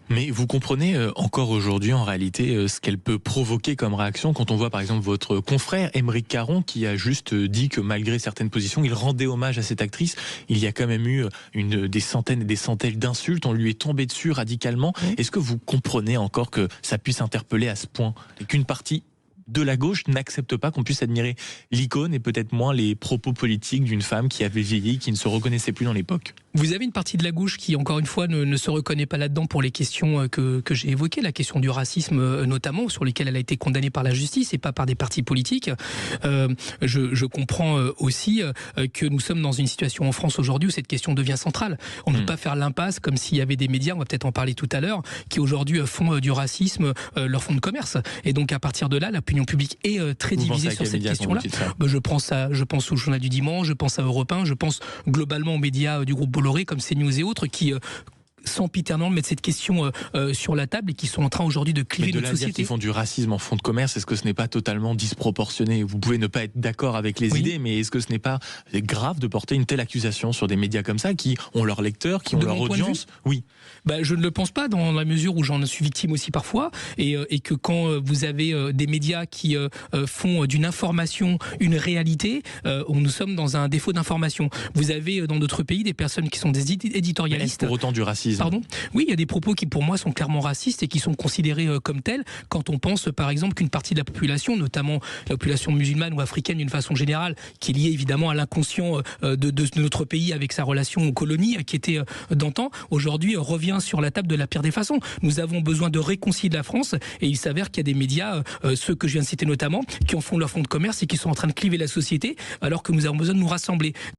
Mais vous comprenez encore aujourd'hui en réalité ce qu'elle peut provoquer comme réaction quand on voit par exemple votre confrère Aymeric Caron qui a juste dit que malgré certaines positions, il rendait hommage à cette actrice. Il y a quand même eu des centaines et des centaines d'insultes, on lui est tombé dessus radicalement. Oui. Est-ce que vous comprenez encore que ça puisse interpeller à ce point et qu'une partie de la gauche n'accepte pas qu'on puisse admirer l'icône et peut-être moins les propos politiques d'une femme qui avait vieilli, qui ne se reconnaissait plus dans l'époque? Vous avez une partie de la gauche qui, encore une fois, ne se reconnaît pas là-dedans pour les questions que j'ai évoquées, la question du racisme notamment, sur lesquelles elle a été condamnée par la justice et pas par des partis politiques. Je comprends aussi que nous sommes dans une situation en France aujourd'hui où cette question devient centrale. On ne peut pas faire l'impasse comme s'il y avait des médias, on va peut-être en parler tout à l'heure, qui aujourd'hui font du racisme leur fonds de commerce. Et donc à partir de là, l'opinion publique est très divisée sur cette question-là. Je pense au Journal du Dimanche, je pense à Europe 1, je pense globalement aux médias du groupe Bolloré comme CNews et autres qui sempiternellement mettre cette question sur la table et qui sont en train aujourd'hui de cliver notre société. Dire qu'ils font du racisme en fonds de commerce, est-ce que ce n'est pas totalement disproportionné? Vous pouvez ne pas être d'accord avec les idées, mais est-ce que ce n'est pas grave de porter une telle accusation sur des médias comme ça qui ont leurs lecteurs, qui ont leur audience? Oui. Je ne le pense pas dans la mesure où j'en suis victime aussi parfois et que quand vous avez des médias qui font d'une information une réalité, nous sommes dans un défaut d'information. Vous avez dans d'autres pays des personnes qui sont des éditorialistes. Est-ce pour autant du racisme? Pardon ? Oui, il y a des propos qui pour moi sont clairement racistes et qui sont considérés comme tels quand on pense par exemple qu'une partie de la population, notamment la population musulmane ou africaine d'une façon générale, qui est liée évidemment à l'inconscient de notre pays avec sa relation aux colonies qui était d'antan, aujourd'hui revient sur la table de la pire des façons. Nous avons besoin de réconcilier la France et il s'avère qu'il y a des médias, ceux que je viens de citer notamment, qui en font leur fonds de commerce et qui sont en train de cliver la société alors que nous avons besoin de nous rassembler.